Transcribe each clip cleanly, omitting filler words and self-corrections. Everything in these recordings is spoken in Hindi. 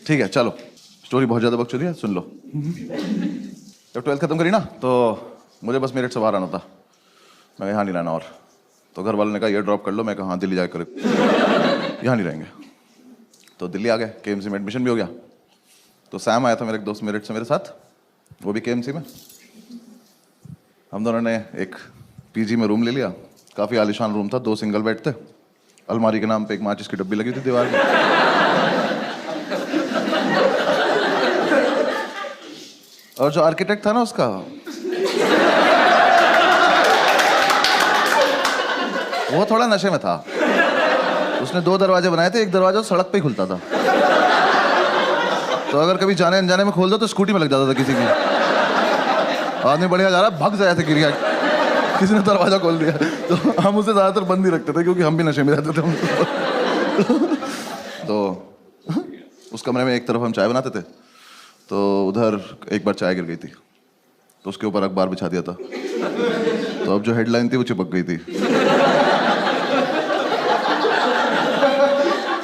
ठीक है चलो, स्टोरी बहुत ज़्यादा बकचोदी है, सुन लो। जब 12th खत्म करी ना तो मुझे बस मेरठ से बाहर आना था। मैं यहाँ नहीं रहना और, तो घर वालों ने कहा ये ड्रॉप कर लो। मैं कहा हाँ दिल्ली जाकर यहाँ नहीं रहेंगे। तो दिल्ली आ गए, KMC में एडमिशन भी हो गया। तो सैम आया था मेरा एक दोस्त मेरठ से मेरे साथ, वो भी KMC में। हम दोनों ने एक PG में रूम ले लिया। काफ़ी आलीशान रूम था, 2 सिंगल बेड थे, अलमारी के नाम पे एक माचिस की डब्बी लगी थी दीवार में। और जो आर्किटेक्ट था ना उसका, वो थोड़ा नशे में था। उसने 2 दरवाजे बनाए थे, एक दरवाजा सड़क पे ही खुलता था, तो अगर कभी जाने अनजाने में खोल दो तो स्कूटी में लग जाता था किसी की। आदमी बढ़िया जा रहा, भाग जाया था, गिर गया, किसी ने दरवाजा खोल दिया। तो हम उसे ज्यादातर बंद ही रखते थे क्योंकि हम भी नशे में रहते थे। तो उस कमरे में एक तरफ हम चाय बनाते थे, तो उधर एक बार चाय गिर गई थी, तो उसके ऊपर अखबार बिछा दिया था। तो अब जो हेडलाइन थी वो चिपक गई थी।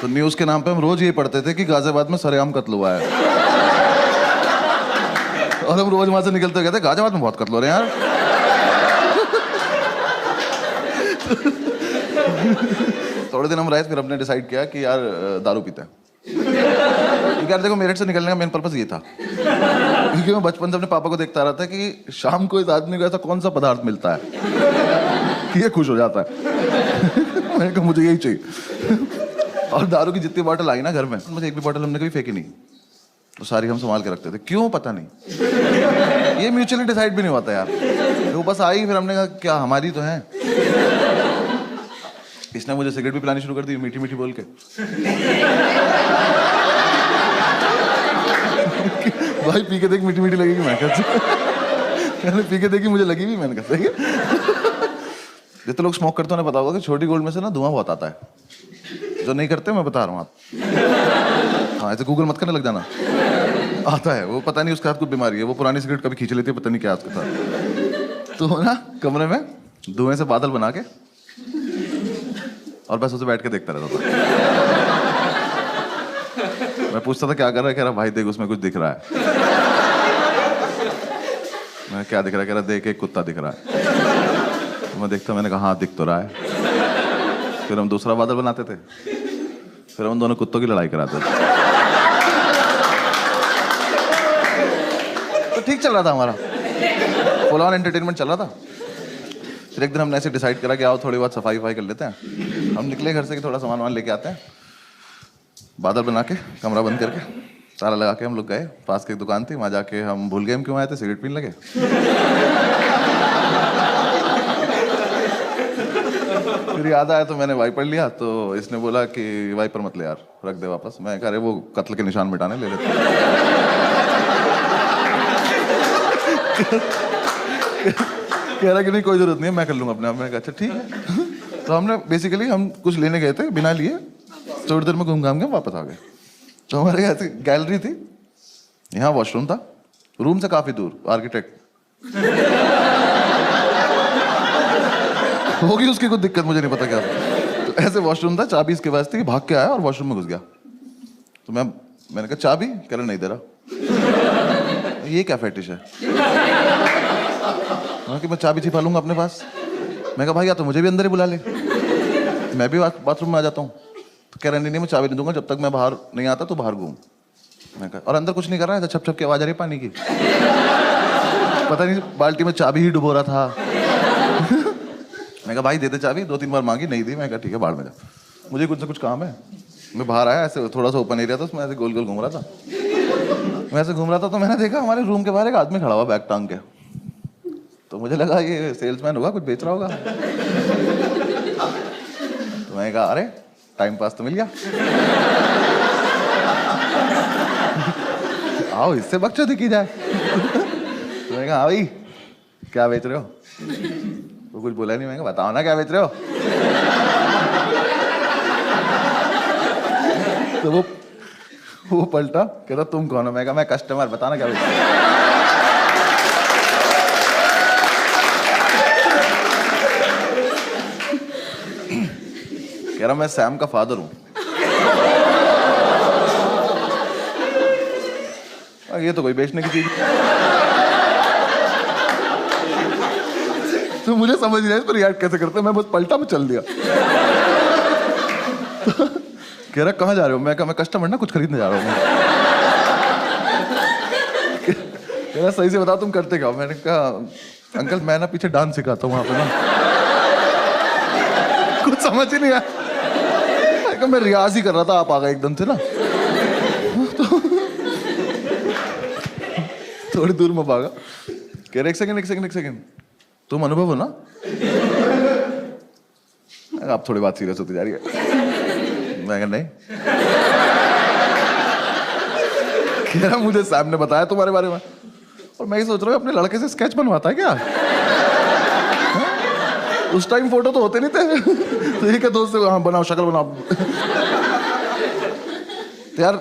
तो न्यूज़ के नाम पे हम रोज ये पढ़ते थे कि गाजियाबाद में सरेआम कत्ल हुआ है। और हम रोज वहां से निकलते कहते गाजियाबाद में बहुत कत्ल हो रहे हैं यार। थोड़े दिन हम रहे, फिर हमने डिसाइड किया कि यार दारू पीते हैं। क्योंकि यार देखो मेरठ से निकलने का मेन पर्पस ये था, क्योंकि मैं बचपन से अपने पापा को देखता रहा था कि शाम को इस आदमी को ऐसा कौन सा पदार्थ मिलता है कि ये खुश हो जाता है। मैंने कहा मुझे यही चाहिए। और दारू की जितनी बॉटल आई ना घर में, मुझे एक भी बॉटल हमने कभी फेंकी नहीं, तो सारी हम संभाल के रखते थे। क्यों पता नहीं, ये म्यूचुअली डिसाइड भी नहीं होता यार, वो बस आई, फिर हमने कहा क्या हमारी तो है। इसने मुझे सिगरेट भी पिलानी शुरू कर दी मीठी मीठी बोल के। भाई पी के देख मीठी मीठी लगेगी। मैं कहते पी के देखी, मुझे लगी भी। मैंने कहा जितने लोग स्मोक करते हो पता होगा कि छोटी गोल्ड में से ना धुआं बहुत आता है। जो नहीं करते मैं बता रहा हूँ आप। हाँ ऐसे गूगल मत करने लग जाना, आता है वो, पता नहीं उसके हाथ को बीमारी है, वो पुरानी सिगरेट कभी खींच लेती है, पता नहीं क्या उसके साथ। तो ना कमरे में धुएं से बादल बना के और बस उसे बैठ के देखता रहता था। मैं पूछता था क्या कर रहा है, कह रहा भाई देख उसमें कुछ दिख रहा है। मैं क्या दिख रहा है, कह रहा देख एक कुत्ता दिख रहा है। तो मैं देखता, मैंने कहा हाँ दिख तो रहा है। फिर हम दूसरा बादल बनाते थे, फिर हम दोनों कुत्तों की लड़ाई कराते थे। तो ठीक चल रहा था हमारा, फुल ऑन एंटरटेनमेंट चल रहा था। फिर एक दिन हमने ऐसे डिसाइड करा कि आओ थोड़ी बहुत सफाई वफाई कर लेते हैं। हम निकले घर से कि थोड़ा सामान वामान लेके आते हैं। बादल बना के, कमरा बंद करके, ताला लगा के हम लोग गए। पास की एक दुकान थी, वहाँ जाके हम भूल गए हम क्यों आए थे, सिगरेट पीने लगे। फिर याद आया तो मैंने वाइपर लिया, तो इसने बोला कि वाइपर मत ले यार, रख दे वापस। मैं कह रहे वो कत्ल के निशान मिटाने ले लेते। कह रहा कि नहीं कोई जरूरत नहीं है, मैं कर लूंगा अपने आप। मैंने कहा अच्छा ठीक है। तो हमने बेसिकली हम कुछ लेने गए थे, बिना लिए थोड़ी देर में घूम घाम के वापस आ गए। तो हमारे यहाँ गैलरी थी, यहाँ वॉशरूम था, रूम से काफी दूर। आर्किटेक्ट होगी उसकी कुछ दिक्कत, मुझे नहीं पता क्या था। तो ऐसे वॉशरूम था, चाबी इसके पास थी, भाग के आया और वॉशरूम में घुस गया। तो मैंने कहा चाबी, कह रहा नहीं दे रहा। ये क्या फेटिश है कि मैं चाबी छिपा लूंगा अपने पास। मैं कहा भाई या तो मुझे भी अंदर ही बुला ले, मैं भी बाथरूम में आ जाता हूँ। तो कह रहा नहीं मैं चाबी नहीं दूंगा, जब तक मैं बाहर नहीं आता तो बाहर घूम। मैं कहा और अंदर कुछ नहीं कर रहा है, छप छप की आवाज आ रही पानी की। पता नहीं बाल्टी में चाबी ही डुबो रहा था। मैं कहा भाई दे दे चाबी, 2-3 बार मांगी, नहीं दी। मैं कहा ठीक है बाहर में जा, मुझे कुछ ना कुछ काम है। मैं बाहर आया, ऐसे थोड़ा सा ओपन एरिया था, उसमें ऐसे गोल गोल घूम रहा था। मैं ऐसे घूम रहा था तो मैंने देखा हमारे रूम के बाहर एक आदमी खड़ा हुआ बैग टांग के। तो मुझे लगा ये सेल्समैन होगा, कुछ बेच रहा होगा। तो मैंने कहा अरे टाइम पास तो मिल गया, आओ इससे बकचोदी की जाए। तो मैंने कहा भाई क्या बेच रहे हो। वो कुछ बोला नहीं। मैं कहा बताओ ना क्या बेच रहे हो। तो वो पलटा, कह रहा तुम कौन हो। मैं कहा मैं कस्टमर, बताना क्या बेच रहे हो। कह रहा मैं सैम का फादर हूं। ये तो कोई बेचने की चीज। तो मुझे समझ नहीं आया इस पर रिएक्ट कैसे करते, मैं बस पलटा में चल दिया। तो कह रहा कहाँ जा रहे हो? मैं कहा मैं कस्टमर ना, कुछ खरीदने जा रहा हूँ। कह रहा सही से बताओ तुम करते क्या? मैंने कहा अंकल मैं ना पीछे डांस सिखाता हूँ वहां पे ना। कुछ समझ ही नहीं आया। मैं रियाज ही कर रहा था, आप आ गए एकदम से ना। तो थोड़ी दूर में भागा। कह रहे एक सेकंड तुम अनुभव हो ना? आप थोड़ी बात सीरियस होती जा रही है। मैं नहीं। कह रहा मुझे सैम ने बताया तुम्हारे बारे में, और मैं ये सोच रहा हूँ अपने लड़के से स्केच बनवाता है क्या? उस टाइम फोटो तो होते नहीं थे। तो ये क्या दोस्त हाँ बनाओ, शक्ल बनाओ। तो यार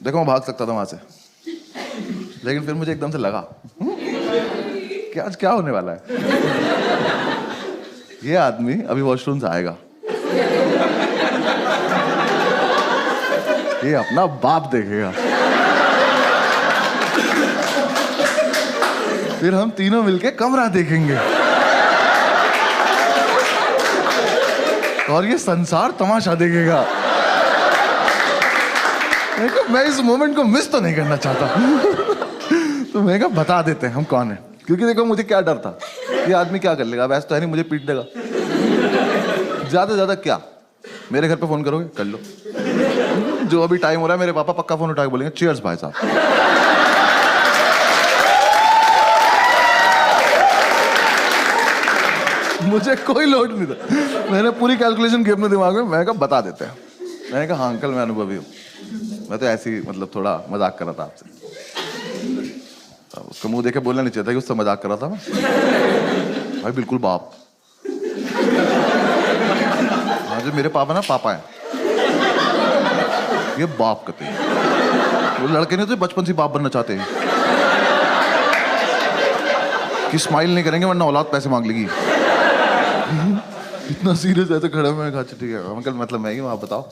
देखो मैं भाग सकता था वहां से, लेकिन फिर मुझे एकदम से लगा कि आज क्या होने वाला है। ये आदमी अभी वॉशरूम से आएगा, ये अपना बाप देखेगा, फिर हम तीनों मिलके कमरा देखेंगे, और ये संसार तमाशा देखेगा। मैं इस मोमेंट को मिस तो नहीं करना चाहता। तो मैं कहा बता देते हैं हम कौन है, क्योंकि देखो मुझे क्या डर था, ये आदमी क्या कर लेगा, वैसे तो है नहीं मुझे पीट देगा। ज्यादा ज्यादा क्या मेरे घर पे फोन करोगे, कर लो। जो अभी टाइम हो रहा है मेरे पापा पक्का फोन उठा के बोलेंगे चीयर्स भाई साहब। मुझे कोई लोड नहीं था, मैंने पूरी कैलकुलेशन की अपने दिमाग में। मैं कहा बता देते हैं। मैंने कहा हाँ अंकल मैं अनुभवी हूँ, मैं तो ऐसे ही मतलब थोड़ा मजाक कर रहा था आपसे। उसका मुंह देखे बोलना नहीं चाहिए था कि उससे मजाक कर रहा था मैं। भाई बिल्कुल बाप। हाँ जो मेरे पापा ना पापा है, ये बाप कहते हैं। वो लड़के नहीं तो बचपन से बाप बनना चाहते हैं कि स्माइल नहीं करेंगे वरना औलाद पैसे मांग लेगी। इतना सीरियस ऐसे खड़ा मैं कहा ठीक है अंकल मतलब मैं ही हूँ, आप बताओ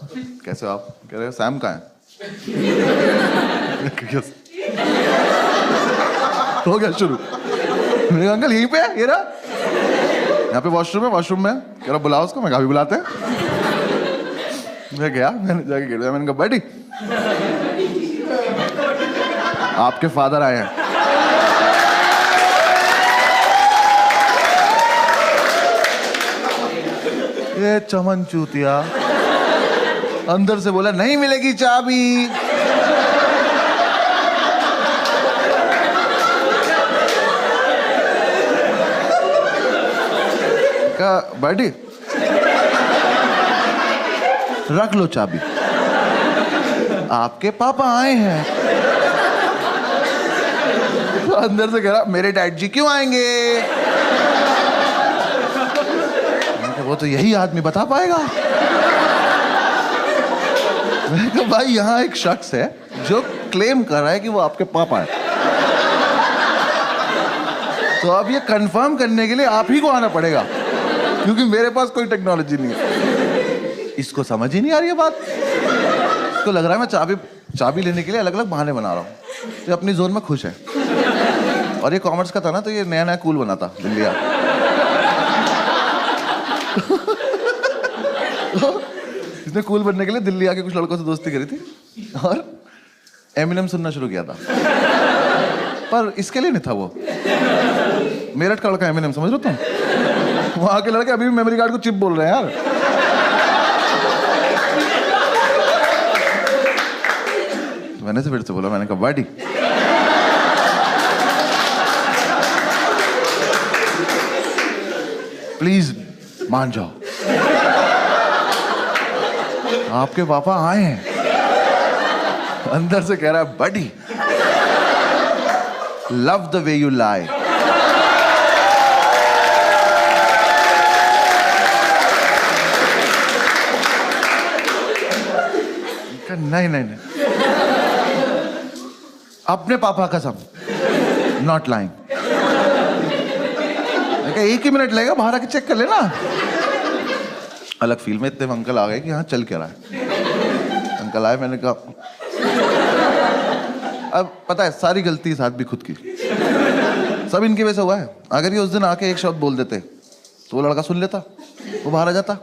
कैसे हो आप? कह रहे सैम कहाँ है? हो गया शुरू। मैंने कहा अंकल यहीं पे है, ये रहा यहाँ पे वॉशरूम है, वॉशरूम में। कह रहा बुलाओ उसको। मैं कहा भी बुलाते हैं। मैं गया, मैंने जाके गिर दिया। मैंने कहा बैठी आपके फादर आए हैं। ये चमन चूतिया अंदर से बोला नहीं मिलेगी चाबी। कहा बैठी रख लो चाबी, आपके पापा आए हैं। तो अंदर से कह रहा मेरे डैड जी क्यों आएंगे? वो तो यही आदमी बता पाएगा। मैंने कहा भाई यहाँ एक शख्स है जो क्लेम कर रहा है कि वो आपके पापा है, तो अब ये कंफर्म करने के लिए आप ही को आना पड़ेगा, क्योंकि मेरे पास कोई टेक्नोलॉजी नहीं है। इसको समझ ही नहीं आ रही है बात। इसको लग रहा है मैं चाबी लेने के लिए अलग अलग बहाने बना रहा हूँ। ये अपनी जोन में खुश है। और ये कॉमर्स का था ना, तो ये नया नया कूल बना था दिल्ली। इसने कूल बनने के लिए दिल्ली आके कुछ लड़कों से दोस्ती करी थी और एमिनेम सुनना शुरू किया था। पर इसके लिए नहीं था वो। मेरठ का लड़का एमिनेम समझ रहे हो तुम? वहां के लड़के अभी भी मेमोरी कार्ड को चिप बोल रहे हैं यार। मैंने से फिर से बोला, मैंने कहा वाडी प्लीज मान जाओ, आपके पापा आए हैं। अंदर से कह रहा है buddy love the way you lie. नहीं नहीं नहीं, अपने पापा कसम नॉट लाइंग। एक ही मिनट लगेगा, बाहर आके चेक कर लेना। अलग फील में इतने अंकल आ गए कि हाँ चल क्या रहा है। अंकल आए, मैंने कहा अब पता है सारी गलती इस आदमी खुद की, सब इनकी वजह से हुआ है। अगर ये उस दिन आके एक शब्द बोल देते तो वो लड़का सुन लेता, वो बाहर आ जाता,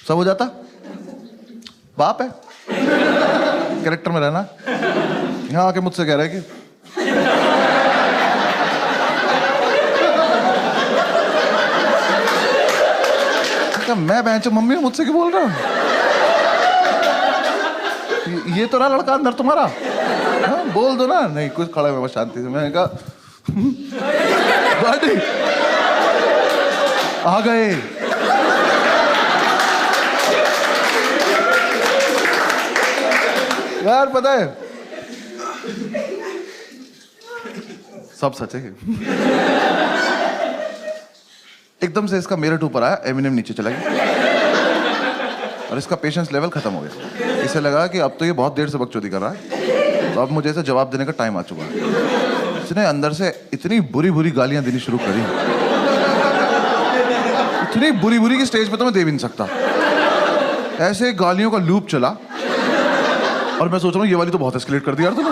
सब हो जाता। बाप है, कैरेक्टर में रहना। यहाँ आके मुझसे कह रहा है कि क्या मैं बहन मम्मी मुझसे क्यों बोल रहा हूँ? ये तो रहा लड़का अंदर तुम्हारा। हाँ, बोल दो ना। नहीं कुछ खड़ा है बस शांति से। मैंने कहा गाड़ी आ गए। यार पता है सब सच है। एकदम से इसका मेरिट ऊपर आया, एमिनेम नीचे चला गया और इसका पेशेंस लेवल खत्म हो गया। इसे लगा कि अब तो ये बहुत देर से बकचोदी कर रहा है, तो अब मुझे इसे जवाब देने का टाइम आ चुका है। इसने अंदर से इतनी बुरी बुरी गालियां देनी शुरू करी, इतनी बुरी बुरी की स्टेज पे तो मैं दे भी नहीं सकता। ऐसे गालियों का लूप चला और मैं सोच रहा हूँ ये वाली तो बहुत एस्केलेट कर दिया यार तूने।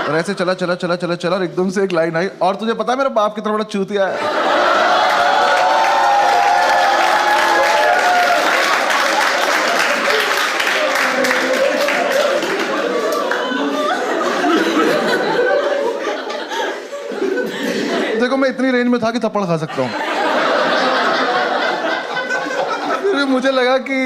और ऐसे चला चला चला चला चला और एकदम से एक लाइन आई, और तुझे पता है मेरा बाप कितना बड़ा चूतिया है। देखो मैं इतनी रेंज में था कि थप्पड़ खा सकता हूँ। फिर मुझे लगा कि